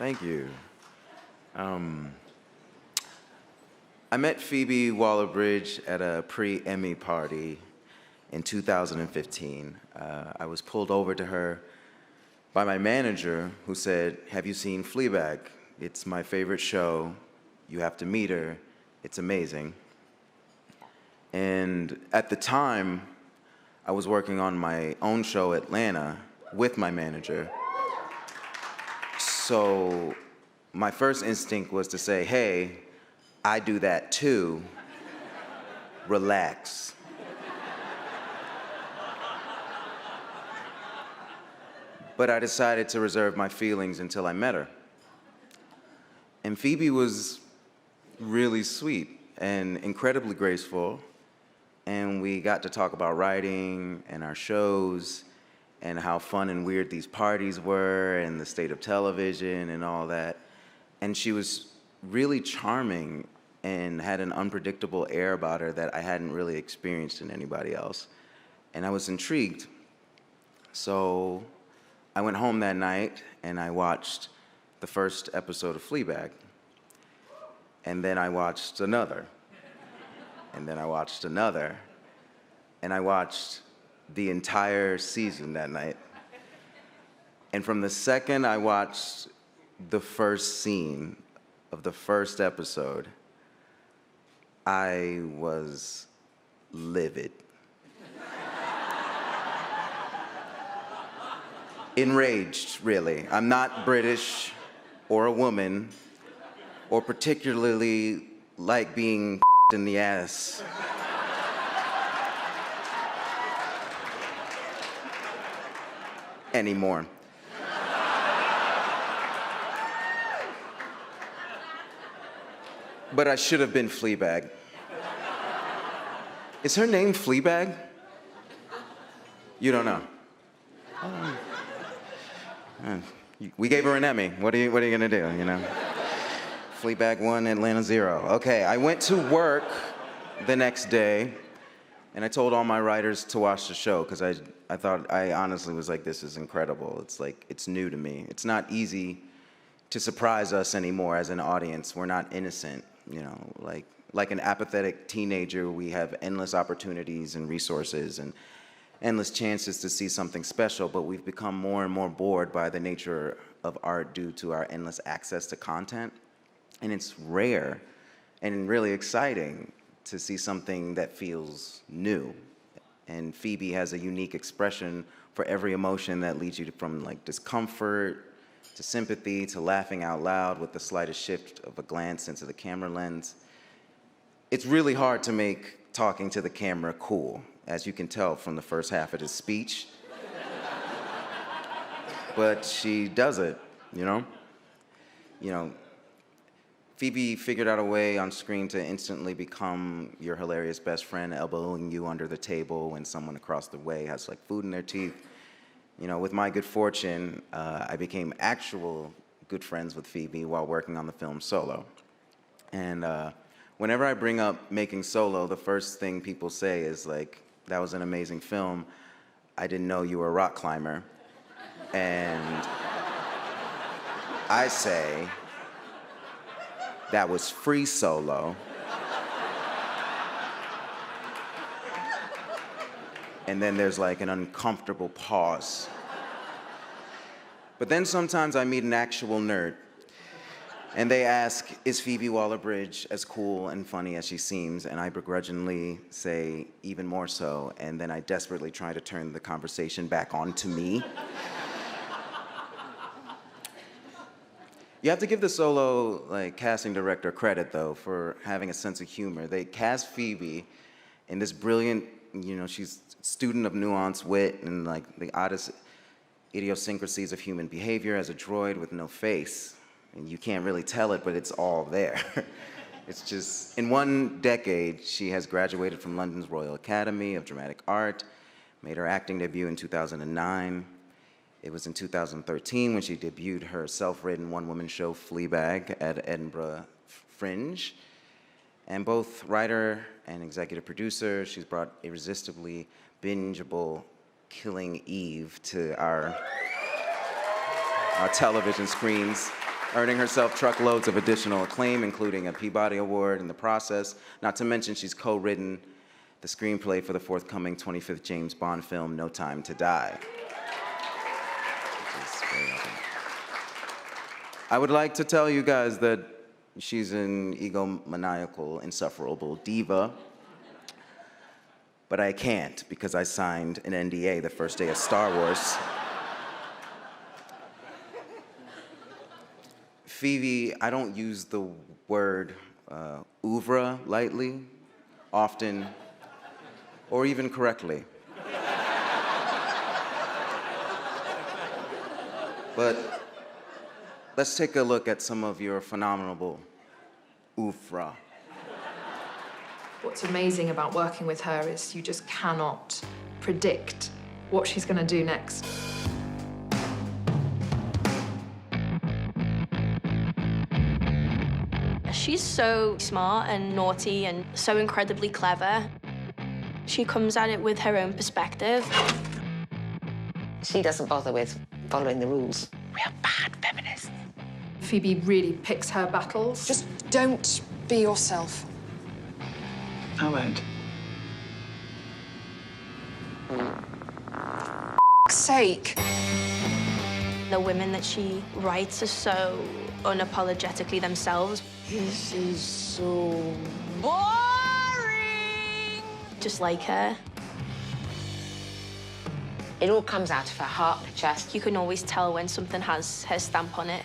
Thank you. I met Phoebe Waller-Bridge at a pre-Emmy party in 2015. I was pulled over to her by my manager, who said, "Have you seen Fleabag? It's my favorite show. You have to meet her. It's amazing." And at the time, I was working on my own show, Atlanta, with my manager. So my first instinct was to say, "Hey, I do that too. Relax." But I decided to reserve my feelings until I met her. And Phoebe was really sweet and incredibly graceful. And we got to talk about writing and our shows and how fun and weird these parties were and the state of television and all that. And she was really charming and had an unpredictable air about her that I hadn't really experienced in anybody else. And I was intrigued. So I went home that night and I watched the first episode of Fleabag. And then I watched another. And then I watched another. And I watched the entire season that night. And from the second I watched the first scene of the first episode, I was livid. Enraged, really. I'm not British or a woman or particularly like being in the ass. Anymore. But I should have been Fleabag. Is her name Fleabag? You don't know. We gave her an Emmy. What are you gonna do, you know? Fleabag 1, Atlanta 0. Okay, I went to work the next day and I told all my writers to watch the show because I honestly was like, this is incredible. It's like, it's new to me. It's not easy to surprise us anymore as an audience. We're not innocent, you know, like an apathetic teenager, we have endless opportunities and resources and endless chances to see something special, but we've become more and more bored by the nature of art due to our endless access to content. And it's rare and really exciting to see something that feels new. And Phoebe has a unique expression for every emotion that leads you from like discomfort to sympathy to laughing out loud with the slightest shift of a glance into the camera lens. It's really hard to make talking to the camera cool, as you can tell from the first half of his speech. But she does it, you know? Phoebe figured out a way on screen to instantly become your hilarious best friend, elbowing you under the table when someone across the way has like food in their teeth. You know, with my good fortune, I became actual good friends with Phoebe while working on the film Solo. And whenever I bring up making Solo, the first thing people say is like, "That was an amazing film. I didn't know you were a rock climber." And I say, "That was free Solo." And then there's like an uncomfortable pause. But then sometimes I meet an actual nerd, and they ask, "Is Phoebe Waller-Bridge as cool and funny as she seems?" And I begrudgingly say, "Even more so." And then I desperately try to turn the conversation back onto me. You have to give the Solo casting director credit, though, for having a sense of humor. They cast Phoebe in this brilliant, she's a student of nuance, wit, and the oddest idiosyncrasies of human behavior as a droid with no face. And you can't really tell it, but it's all there. It's just, in one decade, she has graduated from London's Royal Academy of Dramatic Art, made her acting debut in 2009. It was in 2013 when she debuted her self-written one-woman show, Fleabag, at Edinburgh Fringe. And both writer and executive producer, she's brought irresistibly bingeable Killing Eve to our television screens. earning herself truckloads of additional acclaim, including a Peabody Award in the process. Not to mention she's co-written the screenplay for the forthcoming 25th James Bond film, No Time to Die. I would like to tell you guys that she's an egomaniacal, insufferable diva, but I can't because I signed an NDA the first day of Star Wars. Phoebe, I don't use the word oeuvre lightly, often, or even correctly. But let's take a look at some of your phenomenal oeuvre. What's amazing about working with her is you just cannot predict what she's going to do next. She's so smart and naughty and so incredibly clever. She comes at it with her own perspective. She doesn't bother with following the rules. We are bad feminists. Phoebe really picks her battles. Just don't be yourself. I won't. For sake. The women that she writes are so unapologetically themselves. This is so boring. Just like her. It all comes out of her heart and her chest. You can always tell when something has her stamp on it.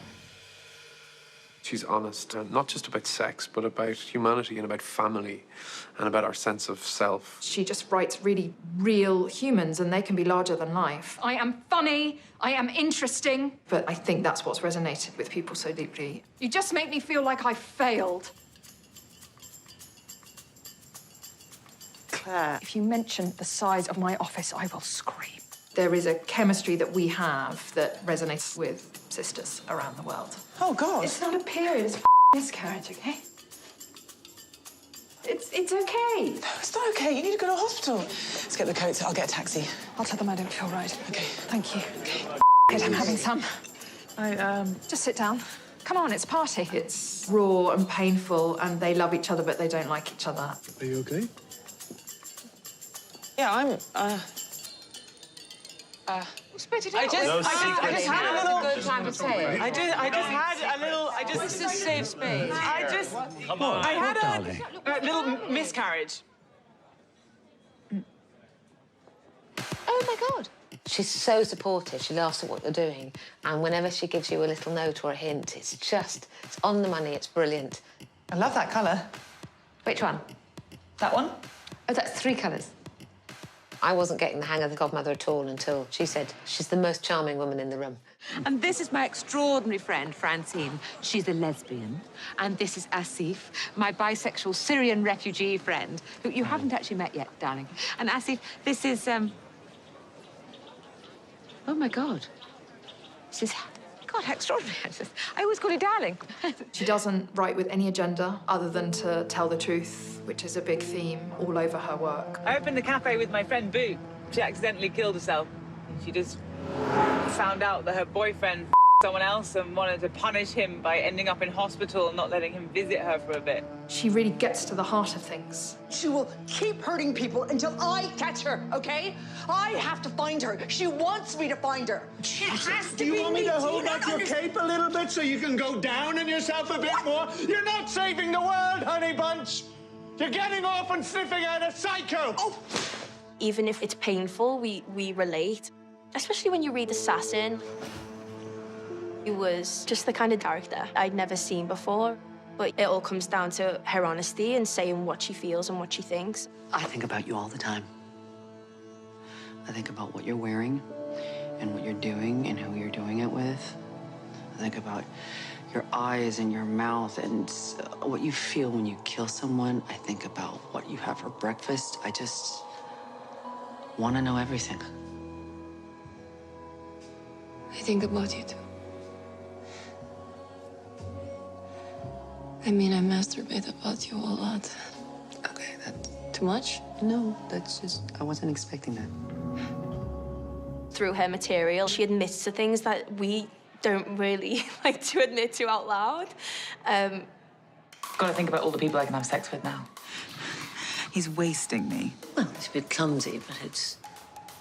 She's honest, not just about sex, but about humanity and about family and about our sense of self. She just writes really real humans, and they can be larger than life. I am funny, I am interesting. But I think that's what's resonated with people so deeply. You just make me feel like I failed. Claire, if you mention the size of my office, I will scream. There is a chemistry that we have that resonates with sisters around the world. Oh, God. It's not a period, it's a miscarriage, okay? It's okay. No, it's not okay. You need to go to hospital. Let's get the coats. I'll get a taxi. I'll tell them I don't feel right. Okay. Thank you. Okay. Good, I'm having some. Just sit down. Come on, it's a party. It's raw and painful, and they love each other, but they don't like each other. Are you okay? Yeah, I'm, Spit it out. I just had a little... Good time to say it. I just had a little... This is safe space. I had a little miscarriage. Oh, my God. She's so supportive. She laughs at what you're doing. And whenever she gives you a little note or a hint, it's on the money. It's brilliant. I love that colour. Which one? That one? Oh, that's 3 colours. I wasn't getting the hang of the godmother at all until she said she's the most charming woman in the room. And this is my extraordinary friend, Francine. She's a lesbian. And this is Asif, my bisexual Syrian refugee friend, who you haven't actually met yet, darling. And Asif, this is, oh, my God. This is... God, how extraordinary. I always call you darling. She doesn't write with any agenda other than to tell the truth, which is a big theme all over her work. I opened a cafe with my friend Boo. She accidentally killed herself. She just found out that her boyfriend someone else and wanted to punish him by ending up in hospital and not letting him visit her for a bit. She really gets to the heart of things. She will keep hurting people until I catch her, okay? I have to find her. She wants me to find her. It has to be. Do you want me to hold up your cape a little bit so you can go down on yourself a bit more? You're not saving the world, honey bunch. You're getting off and sniffing at a psycho. Oh. Even if it's painful, we relate. Especially when you read Assassin. He was just the kind of character I'd never seen before. But it all comes down to her honesty and saying what she feels and what she thinks. I think about you all the time. I think about what you're wearing and what you're doing and who you're doing it with. I think about your eyes and your mouth and what you feel when you kill someone. I think about what you have for breakfast. I just want to know everything. I think about you too. I mean, I masturbate about you a lot. Okay, that's... Too much? No, that's just... I wasn't expecting that. Through her material, she admits to things that we don't really like to admit to out loud. Got to think about all the people I can have sex with now. He's wasting me. Well, it's a bit clumsy, but it's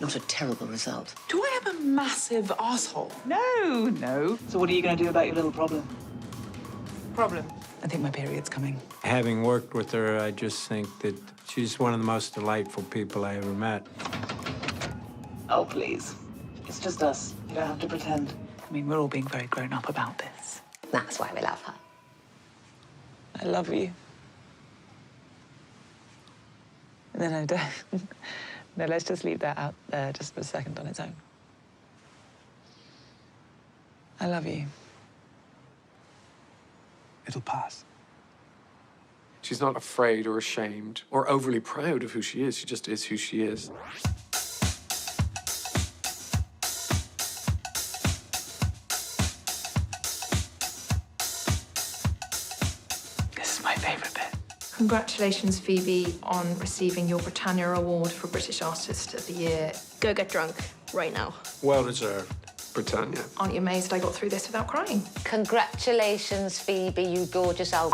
not a terrible result. Do I have a massive asshole? No, no. So what are you going to do about your little problem? Problem? I think my period's coming. Having worked with her, I just think that she's one of the most delightful people I ever met. Oh, please. It's just us. You don't have to pretend. I mean, we're all being very grown up about this. That's why we love her. I love you. No, don't. No, let's just leave that out there just for a second on its own. I love you. It'll pass. She's not afraid or ashamed or overly proud of who she is. She just is who she is. This is my favourite bit. Congratulations, Phoebe, on receiving your Britannia Award for British Artist of the Year. Go get drunk right now. Well deserved. Britannia. Aren't you amazed I got through this without crying? Congratulations, Phoebe, you gorgeous old